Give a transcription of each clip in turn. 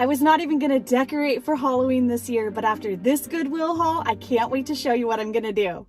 I was not even gonna decorate for Halloween this year, but after this Goodwill haul, I can't wait to show you what I'm gonna do.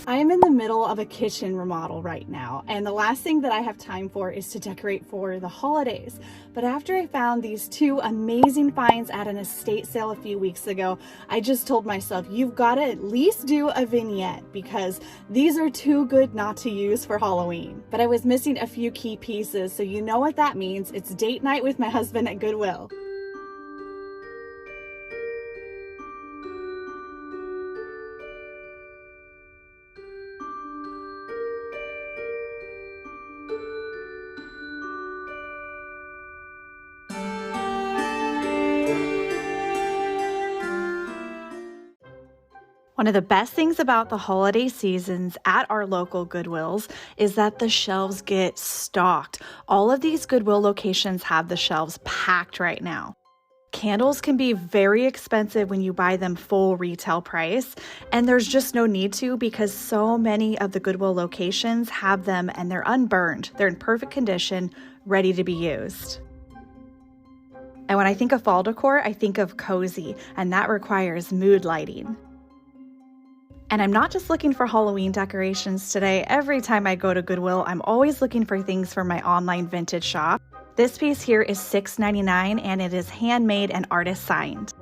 I am in the middle of a kitchen remodel right now, and the last thing that I have time for is to decorate for the holidays. But after I found these two amazing finds at an estate sale a few weeks ago, I just told myself, you've got to at least do a vignette because these are too good not to use for Halloween. But I was missing a few key pieces, so you know what that means. It's date night with my husband at Goodwill. One of the best things about the holiday seasons at our local Goodwills is that the shelves get stocked. All of these Goodwill locations have the shelves packed right now. Candles can be very expensive when you buy them full retail price, and there's just no need to because so many of the Goodwill locations have them and they're unburned. They're in perfect condition, ready to be used. And when I think of fall decor, I think of cozy, and that requires mood lighting. And I'm not just looking for Halloween decorations today. Every time I go to Goodwill, I'm always looking for things for my online vintage shop. This piece here is $6.99 and it is handmade and artist signed.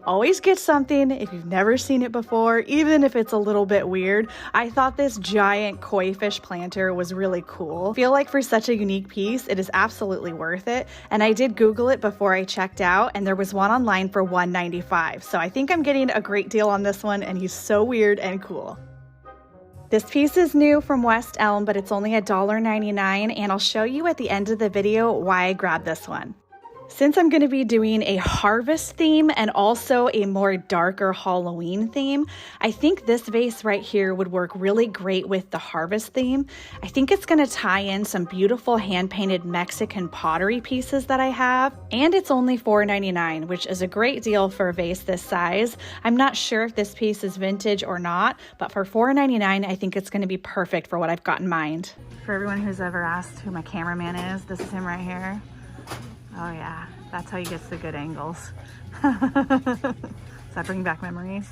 Always get something if you've never seen it before, even if it's a little bit weird. I thought this giant koi fish planter was really cool. I feel like for such a unique piece, it is absolutely worth it. And I did Google it before I checked out, and there was one online for $1.95. So I think I'm getting a great deal on this one, and he's so weird and cool. This piece is new from West Elm, but it's only $1.99, and I'll show you at the end of the video why I grabbed this one. Since I'm going to be doing a harvest theme and also a more darker Halloween theme, I think this vase right here would work really great with the harvest theme. I think it's going to tie in some beautiful hand-painted Mexican pottery pieces that I have, and it's only $4.99, which is a great deal for a vase this size. I'm not sure if this piece is vintage or not, but for $4.99, I think it's going to be perfect for what I've got in mind. For everyone who's ever asked who my cameraman is, this is him right here. Oh yeah, that's how he gets the good angles. Does that bring back memories?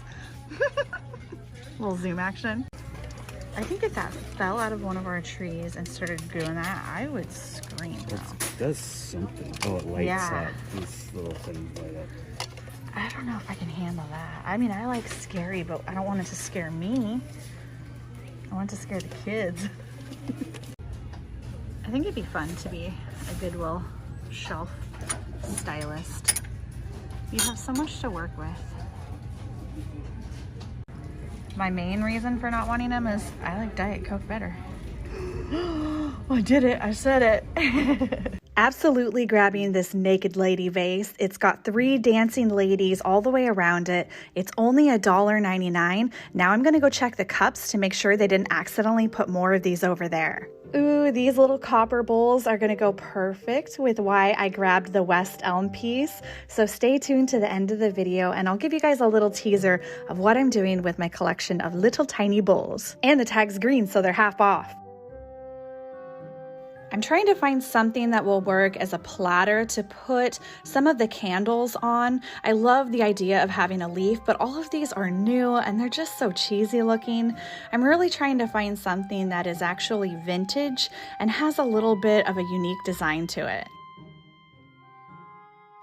Little zoom action. I think if that fell out of one of our trees and started doing that, I would scream though. It does something. Oh, it lights up. These little things light up. I don't know if I can handle that. I mean, I like scary, but I don't want it to scare me. I want it to scare the kids. I think it'd be fun to be a Goodwill shelf stylist. You have so much to work with. My main reason for not wanting them is I like Diet Coke better. I did it, I said it. Absolutely grabbing this naked lady vase. It's got 3 dancing ladies all the way around it. It's only $1.99. Now I'm gonna go check the cups to make sure they didn't accidentally put more of these over there. Ooh, these little copper bowls are gonna go perfect with why I grabbed the West Elm piece. So stay tuned to the end of the video and I'll give you guys a little teaser of what I'm doing with my collection of little tiny bowls. And the tag's green, so they're half off. I'm trying to find something that will work as a platter to put some of the candles on. I love the idea of having a leaf, but all of these are new and they're just so cheesy looking. I'm really trying to find something that is actually vintage and has a little bit of a unique design to it.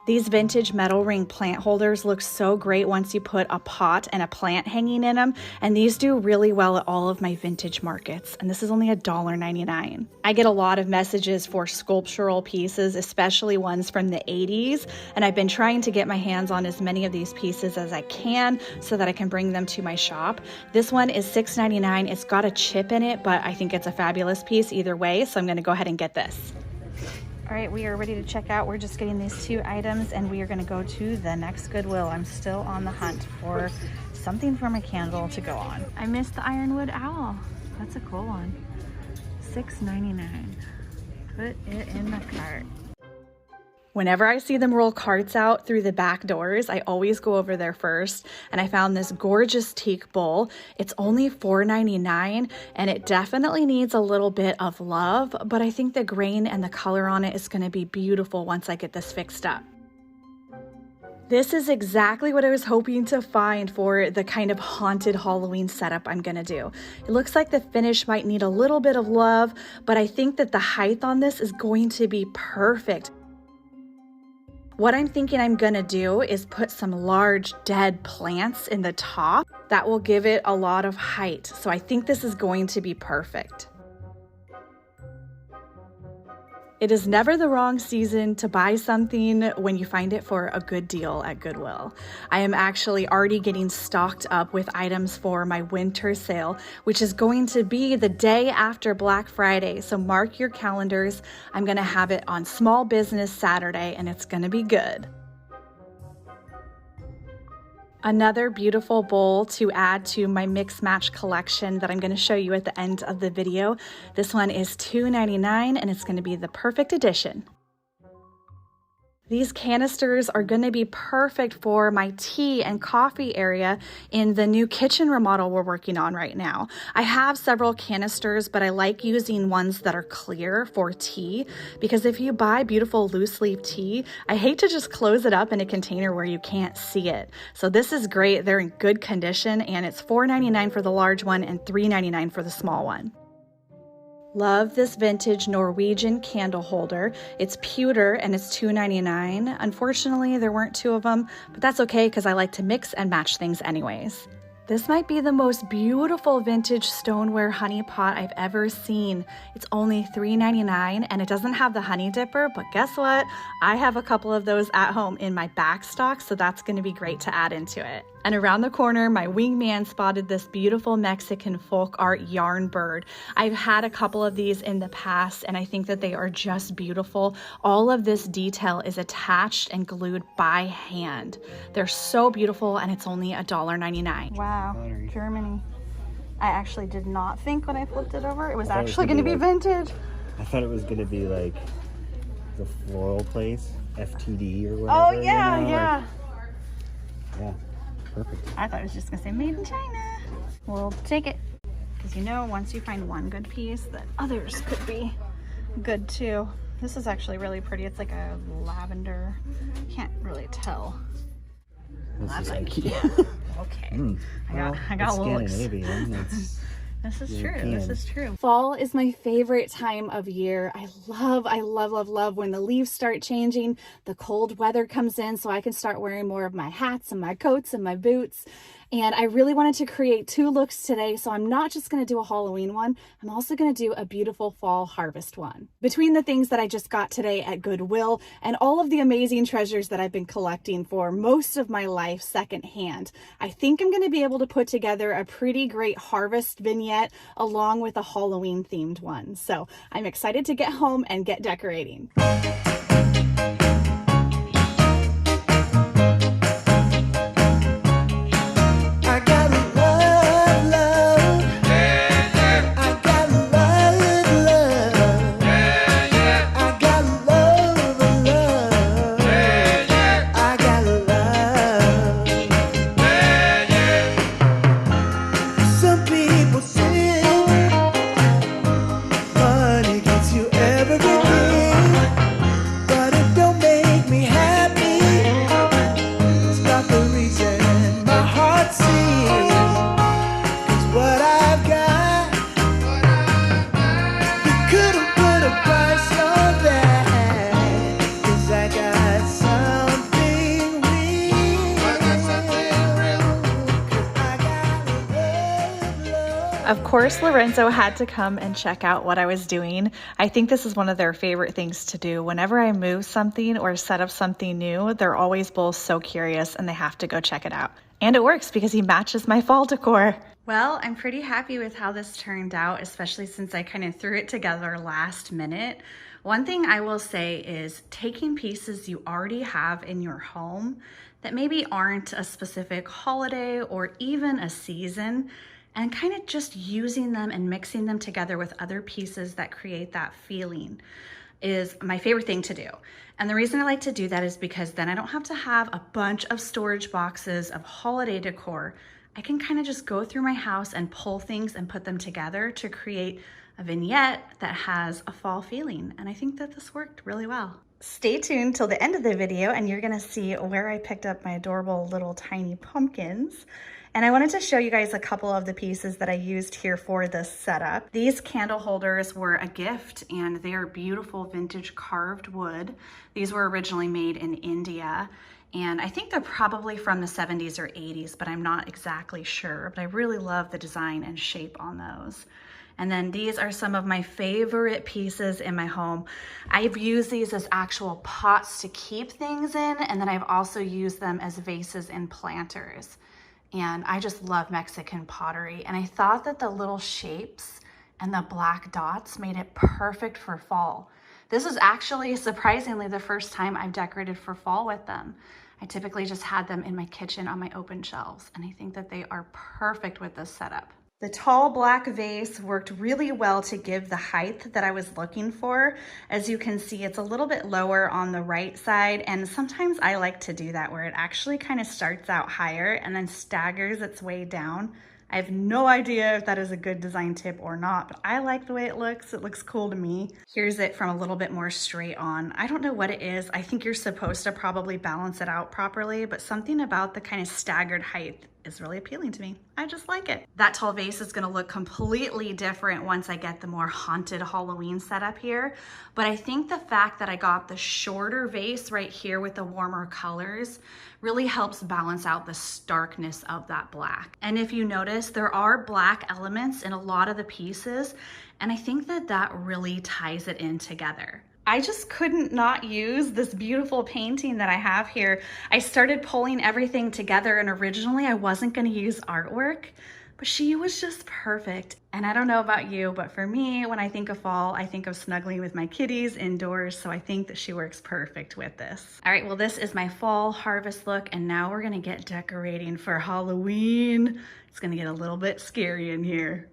These vintage metal ring plant holders look so great once you put a pot and a plant hanging in them, and these do really well at all of my vintage markets, and this is only $1.99. I get a lot of messages for sculptural pieces, especially ones from the 80s, and I've been trying to get my hands on as many of these pieces as I can so that I can bring them to my shop. This one is $6.99. It's got a chip in it, but I think it's a fabulous piece either way, so I'm going to go ahead and get this. All right, we are ready to check out. We're just getting these 2 items and we are gonna go to the next Goodwill. I'm still on the hunt for something for my candle to go on. I missed the ironwood owl. That's a cool one. $6.99. Put it in the cart. Whenever I see them roll carts out through the back doors, I always go over there first, and I found this gorgeous teak bowl. It's only $4.99, and it definitely needs a little bit of love, but I think the grain and the color on it is going to be beautiful once I get this fixed up. This is exactly what I was hoping to find for the kind of haunted Halloween setup I'm gonna do. It looks like the finish might need a little bit of love, but I think that the height on this is going to be perfect. What I'm thinking I'm gonna do is put some large dead plants in the top that will give it a lot of height. So I think this is going to be perfect. It is never the wrong season to buy something when you find it for a good deal at Goodwill. I am actually already getting stocked up with items for my winter sale, which is going to be the day after Black Friday. So mark your calendars. I'm going to have it on Small Business Saturday, and it's going to be good. Another beautiful bowl to add to my mix match collection that I'm going to show you at the end of the video. This one is $2.99 and it's going to be the perfect addition. These canisters are going to be perfect for my tea and coffee area in the new kitchen remodel we're working on right now. I have several canisters, but I like using ones that are clear for tea, because if you buy beautiful loose leaf tea, I hate to just close it up in a container where you can't see it. So this is great. They're in good condition, and it's $4.99 for the large one and $3.99 for the small one. Love this vintage Norwegian candle holder. It's pewter and it's $2.99. Unfortunately, there weren't two of them, but that's okay because I like to mix and match things anyways. This might be the most beautiful vintage stoneware honey pot I've ever seen. It's only $3.99 and it doesn't have the honey dipper, but guess what? I have a couple of those at home in my back stock, so that's going to be great to add into it. And around the corner, my wingman spotted this beautiful Mexican folk art yarn bird. I've had a couple of these in the past, and I think that they are just beautiful. All of this detail is attached and glued by hand. They're so beautiful, and it's only $1.99. Wow, Germany. I actually did not think when I flipped it over, it was actually going to be vintage. I thought it was going to be like the floral place, FTD or whatever. Oh, yeah, you know? yeah. Yeah. Perfect. I thought it was just gonna say made in China. We'll take it. Because you know, once you find one good piece, that others could be good too. This is actually really pretty. It's like a lavender. Can't really tell. This is IKEA. Okay. I got a little Scandinavian. This is true. This is true. Fall is my favorite time of year. I love when the leaves start changing. The cold weather comes in so I can start wearing more of my hats and my coats and my boots. And I really wanted to create two looks today, so I'm not just going to do a Halloween one. I'm also going to do a beautiful fall harvest one. Between the things that I just got today at Goodwill and all of the amazing treasures that I've been collecting for most of my life secondhand, I think I'm going to be able to put together a pretty great harvest vignette along with a Halloween themed one. So I'm excited to get home and get decorating. Of course, Lorenzo had to come and check out what I was doing. I think this is one of their favorite things to do. Whenever I move something or set up something new, they're always both so curious and they have to go check it out. And it works because he matches my fall decor. Well, I'm pretty happy with how this turned out, especially since I kind of threw it together last minute. One thing I will say is taking pieces you already have in your home that maybe aren't a specific holiday or even a season, and kind of just using them and mixing them together with other pieces that create that feeling is my favorite thing to do. And the reason I like to do that is because then I don't have to have a bunch of storage boxes of holiday decor. I can kind of just go through my house and pull things and put them together to create a vignette that has a fall feeling. And I think that this worked really well. Stay tuned till the end of the video and you're gonna see where I picked up my adorable little tiny pumpkins. And I wanted to show you guys a couple of the pieces that I used here for this setup. These candle holders were a gift and they are beautiful vintage carved wood. These were originally made in India. And I think they're probably from the 70s or 80s, but I'm not exactly sure. But I really love the design and shape on those. And then these are some of my favorite pieces in my home. I've used these as actual pots to keep things in, and then I've also used them as vases and planters. And I just love Mexican pottery. And I thought that the little shapes and the black dots made it perfect for fall. This is actually surprisingly the first time I've decorated for fall with them. I typically just had them in my kitchen on my open shelves, and I think that they are perfect with this setup. The tall black vase worked really well to give the height that I was looking for. As you can see, it's a little bit lower on the right side, and sometimes I like to do that where it actually kind of starts out higher and then staggers its way down. I have no idea if that is a good design tip or not, but I like the way it looks. It looks cool to me. Here's it from a little bit more straight on. I don't know what it is. I think you're supposed to probably balance it out properly, but something about the kind of staggered height is really appealing to me. I just like it. That tall vase is gonna look completely different once I get the more haunted Halloween setup here. But I think the fact that I got the shorter vase right here with the warmer colors really helps balance out the starkness of that black. And if you notice, there are black elements in a lot of the pieces, and I think that that really ties it in together. I just couldn't not use this beautiful painting that I have here. I started pulling everything together, and originally I wasn't gonna use artwork, but she was just perfect. And I don't know about you, but for me, when I think of fall, I think of snuggling with my kitties indoors, so I think that she works perfect with this. All right, well, this is my fall harvest look, and now we're gonna get decorating for Halloween. It's gonna get a little bit scary in here.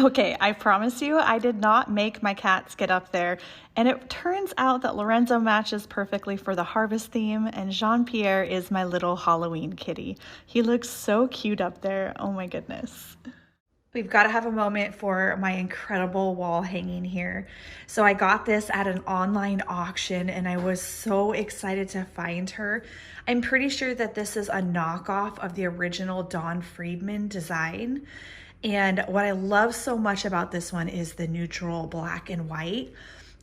Okay, I promise you, I did not make my cats get up there. And it turns out that Lorenzo matches perfectly for the harvest theme, and Jean-Pierre is my little Halloween kitty. He looks so cute up there. Oh my goodness. We've got to have a moment for my incredible wall hanging here. So I got this at an online auction, and I was so excited to find her. I'm pretty sure that this is a knockoff of the original Don Friedman design. And what I love so much about this one is the neutral black and white.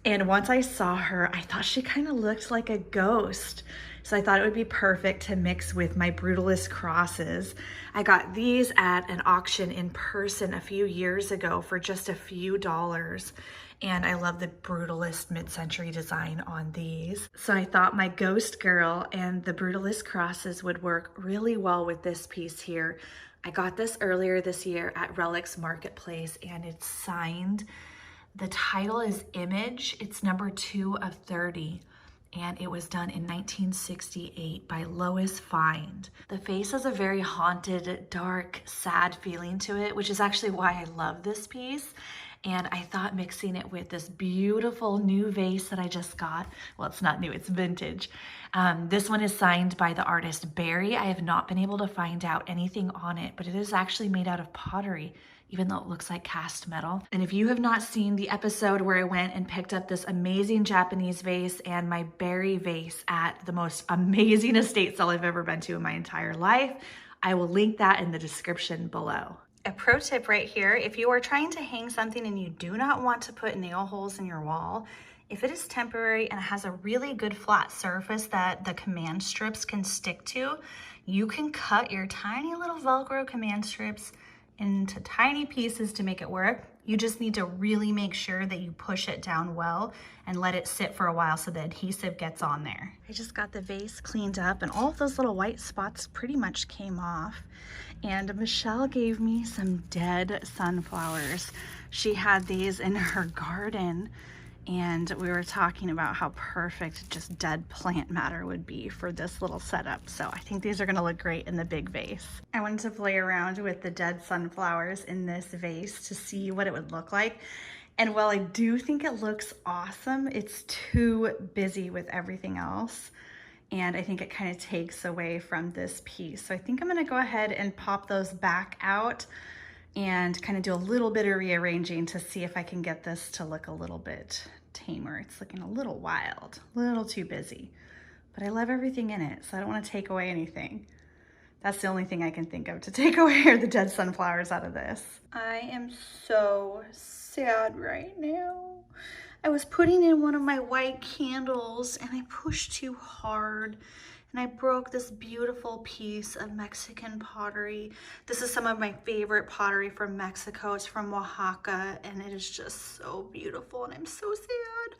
And once I saw her, I thought she kind of looked like a ghost. So I thought it would be perfect to mix with my Brutalist crosses. I got these at an auction in person a few years ago for just a few dollars. And I love the Brutalist mid-century design on these. So I thought my Ghost Girl and the Brutalist crosses would work really well with this piece here. I got this earlier this year at Relics Marketplace, and it's signed. The title is Image. It's number 2 of 30, and it was done in 1968 by Lois Find. The face has a very haunted, dark, sad feeling to it, which is actually why I love this piece. And I thought mixing it with this beautiful new vase that I just got, well, it's not new, it's vintage. This one is signed by the artist Barry. I have not been able to find out anything on it, but it is actually made out of pottery, even though it looks like cast metal. And if you have not seen the episode where I went and picked up this amazing Japanese vase and my Barry vase at the most amazing estate sale I've ever been to in my entire life, I will link that in the description below. A pro tip right here, if you are trying to hang something and you do not want to put nail holes in your wall, if it is temporary and it has a really good flat surface that the command strips can stick to, you can cut your tiny little Velcro command strips into tiny pieces to make it work. You just need to really make sure that you push it down well and let it sit for a while so the adhesive gets on there. I just got the vase cleaned up and all of those little white spots pretty much came off. And Michelle gave me some dead sunflowers. She had these in her garden, and we were talking about how perfect just dead plant matter would be for this little setup. So I think these are gonna look great in the big vase. I wanted to play around with the dead sunflowers in this vase to see what it would look like. And while I do think it looks awesome, it's too busy with everything else. And I think it kind of takes away from this piece. So I think I'm gonna go ahead and pop those back out and kind of do a little bit of rearranging to see if I can get this to look a little bit tamer. It's looking a little wild, a little too busy, but I love everything in it, so I don't want to take away anything. That's the only thing I can think of to take away are the dead sunflowers out of this. I am so sad right now. I was putting in one of my white candles and I pushed too hard and I broke this beautiful piece of Mexican pottery. This is some of my favorite pottery from Mexico. It's from Oaxaca and it is just so beautiful and I'm so sad.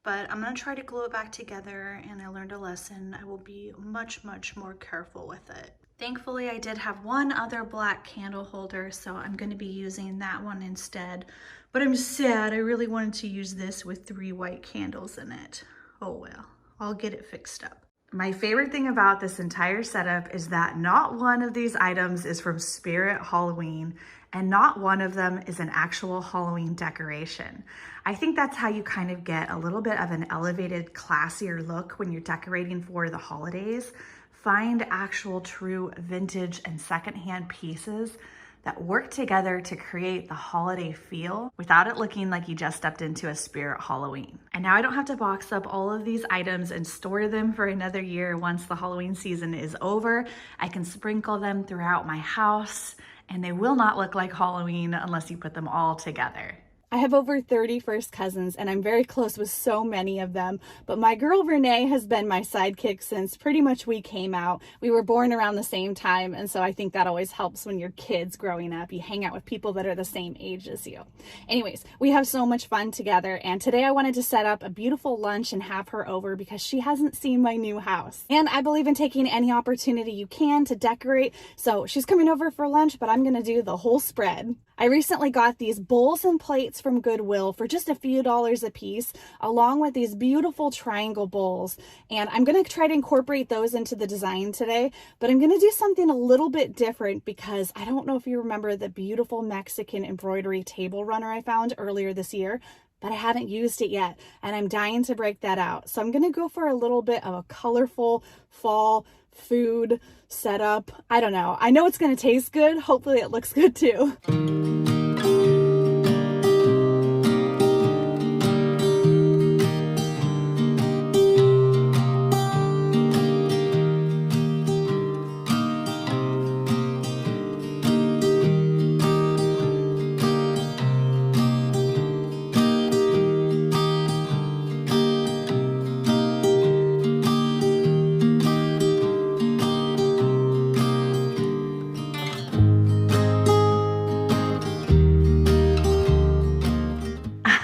But I'm gonna try to glue it back together, and I learned a lesson. I will be much, much more careful with it. Thankfully, I did have one other black candle holder, so I'm gonna be using that one instead. But I'm sad, I really wanted to use this with 3 white candles in it. Oh well, I'll get it fixed up. My favorite thing about this entire setup is that not one of these items is from Spirit Halloween, and not one of them is an actual Halloween decoration. I think that's how you kind of get a little bit of an elevated, classier look when you're decorating for the holidays. Find actual true vintage and secondhand pieces that work together to create the holiday feel without it looking like you just stepped into a Spirit Halloween. And now I don't have to box up all of these items and store them for another year. Once the Halloween season is over, I can sprinkle them throughout my house and they will not look like Halloween unless you put them all together. I have over 30 first cousins and I'm very close with so many of them, but my girl Renee has been my sidekick since pretty much we came out. We were born around the same time, and so I think that always helps when you're kids growing up. You hang out with people that are the same age as you. Anyways, we have so much fun together, and today I wanted to set up a beautiful lunch and have her over because she hasn't seen my new house. And I believe in taking any opportunity you can to decorate, so she's coming over for lunch, but I'm gonna do the whole spread. I recently got these bowls and plates from Goodwill for just a few dollars a piece, along with these beautiful triangle bowls. And I'm gonna try to incorporate those into the design today, but I'm gonna do something a little bit different because I don't know if you remember the beautiful Mexican embroidery table runner I found earlier this year, but I haven't used it yet, and I'm dying to break that out. So I'm gonna go for a little bit of a colorful fall food setup. I don't know. I know it's gonna taste good. Hopefully it looks good too.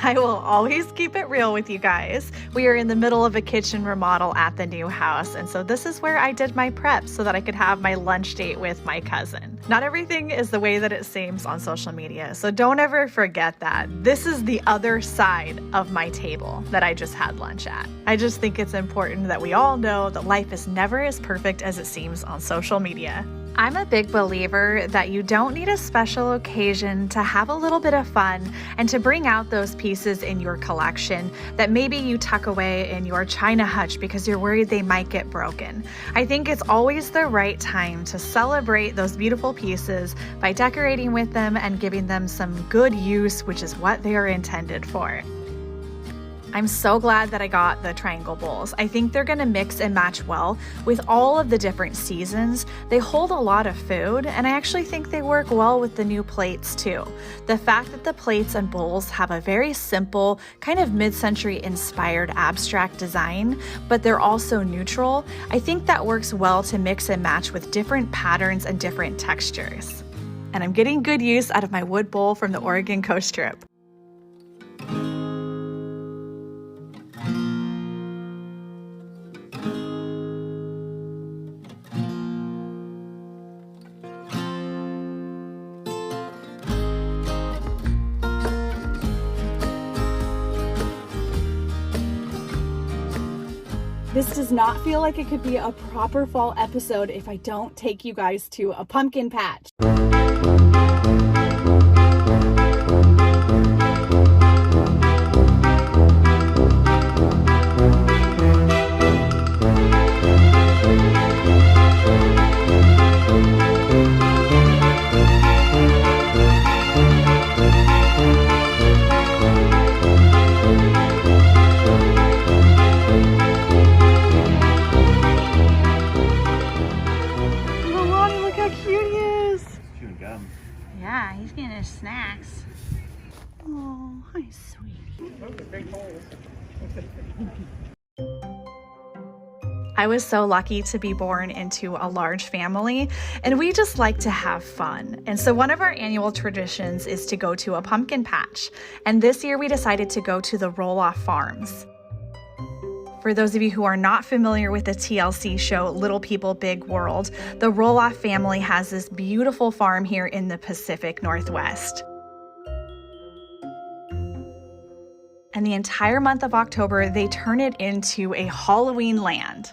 I will always keep it real with you guys. We are in the middle of a kitchen remodel at the new house, and so this is where I did my prep so that I could have my lunch date with my cousin. Not everything is the way that it seems on social media, so don't ever forget that. This is the other side of my table that I just had lunch at. I just think it's important that we all know that life is never as perfect as it seems on social media. I'm a big believer that you don't need a special occasion to have a little bit of fun and to bring out those pieces in your collection that maybe you tuck away in your china hutch because you're worried they might get broken. I think it's always the right time to celebrate those beautiful pieces by decorating with them and giving them some good use, which is what they are intended for. I'm so glad that I got the triangle bowls. I think they're gonna mix and match well with all of the different seasons. They hold a lot of food, and I actually think they work well with the new plates too. The fact that the plates and bowls have a very simple, kind of mid-century inspired abstract design, but they're also neutral, I think that works well to mix and match with different patterns and different textures. And I'm getting good use out of my wood bowl from the Oregon coast trip. This does not feel like it could be a proper fall episode if I don't take you guys to a pumpkin patch. Yeah, he's getting his snacks. Oh, hi, sweetie. I was so lucky to be born into a large family, and we just like to have fun. And so one of our annual traditions is to go to a pumpkin patch. And this year we decided to go to the Roloff Farms. For those of you who are not familiar with the TLC show Little People Big World, the Roloff family has this beautiful farm here in the Pacific Northwest. And the entire month of October, they turn it into a Halloween land.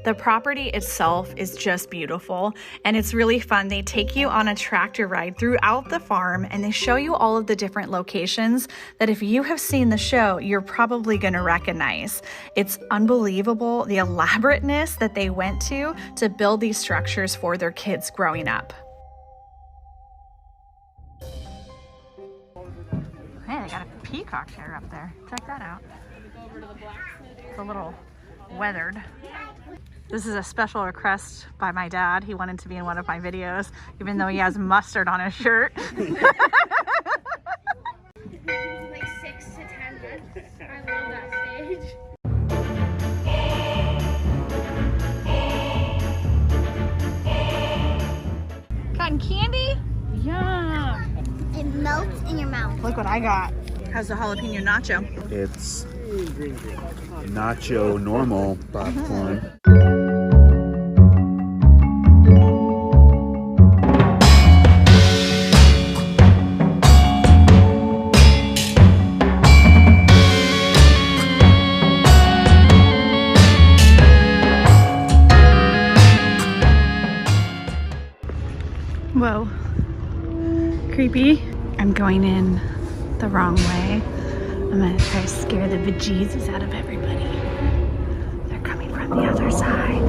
The property itself is just beautiful, and it's really fun. They take you on a tractor ride throughout the farm, and they show you all of the different locations that if you have seen the show, you're probably going to recognize. It's unbelievable the elaborateness that they went to build these structures for their kids growing up. Hey, they got a peacock chair up there. Check that out. It's a little weathered. This is a special request by my dad. He wanted to be in one of my videos, even though he has mustard on his shirt. Like 6 to 10 months. I love that stage. Cotton candy? Yum. It melts in your mouth. Look what I got. How's the jalapeno nacho? It's nacho normal popcorn. Whoa, creepy. I'm going in the wrong way. I'm gonna try to scare the bejesus out of everybody. They're coming from the other side.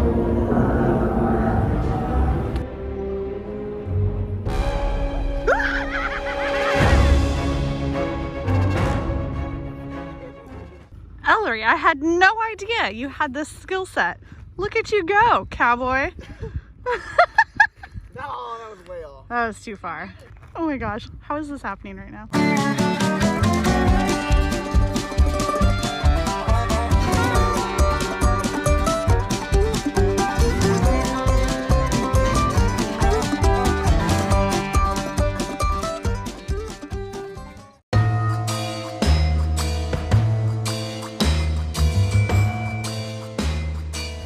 Ellery, I had no idea you had this skill set. Look at you go, cowboy. No, that was way off. That was too far. Oh my gosh, how is this happening right now?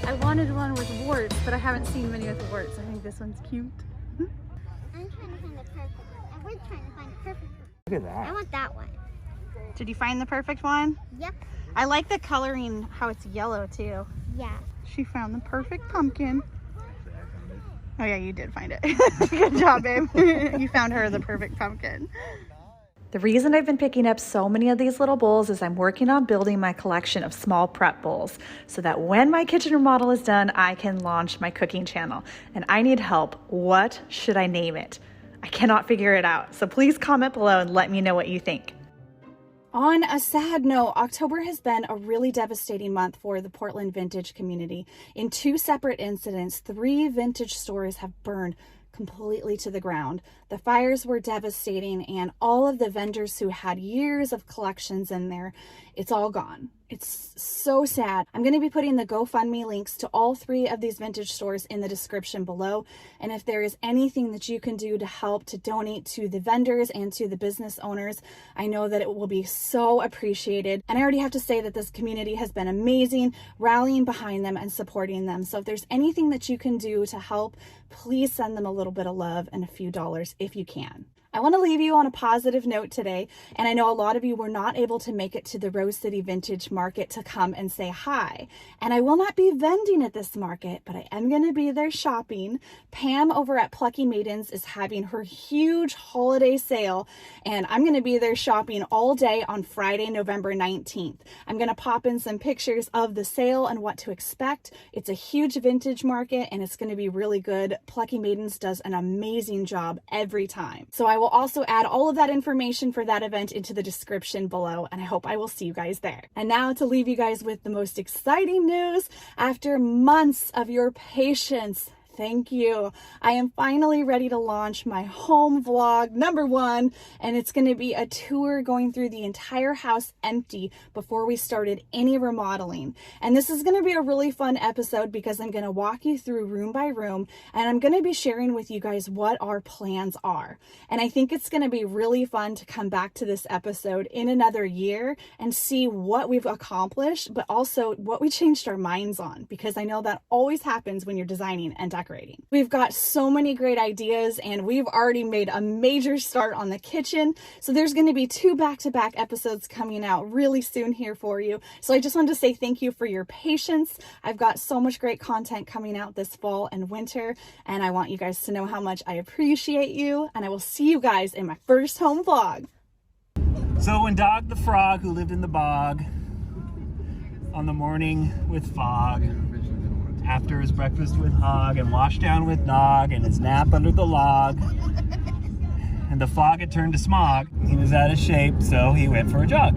I wanted one with warts, but I haven't seen many with warts. I think this one's cute. I'm trying to find the perfect one. We're trying to find the perfect one. Look at that. I want that one. Did you find the perfect one? Yep. I like the coloring, how it's yellow too. Yeah. She found the perfect pumpkin. Oh yeah, you did find it. Good job, babe. You found her the perfect pumpkin. The reason I've been picking up so many of these little bowls is I'm working on building my collection of small prep bowls so that when my kitchen remodel is done, I can launch my cooking channel. And I need help. What should I name it? I cannot figure it out. So please comment below and let me know what you think. On a sad note, October has been a really devastating month for the Portland vintage community. In 2 separate incidents, 3 vintage stores have burned completely to the ground. The fires were devastating, and all of the vendors who had years of collections in there, it's all gone. It's so sad. I'm going to be putting the GoFundMe links to all 3 of these vintage stores in the description below. And if there is anything that you can do to help to donate to the vendors and to the business owners, I know that it will be so appreciated. And I already have to say that this community has been amazing, rallying behind them and supporting them. So if there's anything that you can do to help, please send them a little bit of love and a few dollars if you can. I want to leave you on a positive note today, and I know a lot of you were not able to make it to the Rose City Vintage Market to come and say hi. And I will not be vending at this market, but I am going to be there shopping. Pam over at Plucky Maidens is having her huge holiday sale, and I'm going to be there shopping all day on Friday, November 19th. I'm going to pop in some pictures of the sale and what to expect. It's a huge vintage market, and it's going to be really good. Plucky Maidens does an amazing job every time. So I will also add all of that information for that event into the description below, and I hope I will see you guys there. And now to leave you guys with the most exciting news. After months of your patience, thank you. I am finally ready to launch my home vlog #1, and it's going to be a tour going through the entire house empty before we started any remodeling. And this is going to be a really fun episode because I'm going to walk you through room by room, and I'm going to be sharing with you guys what our plans are. And I think it's going to be really fun to come back to this episode in another year and see what we've accomplished, but also what we changed our minds on, because I know that always happens when you're designing and decorating. We've got so many great ideas, and we've already made a major start on the kitchen. So there's going to be 2 back-to-back episodes coming out really soon here for you. So I just wanted to say thank you for your patience. I've got so much great content coming out this fall and winter, and I want you guys to know how much I appreciate you, and I will see you guys in my first home vlog. So when Dog the frog, who lived in the bog, on the morning with fog, after his breakfast with Hog and washed down with Nog and his nap under the log, and the fog had turned to smog, he was out of shape, so he went for a jog.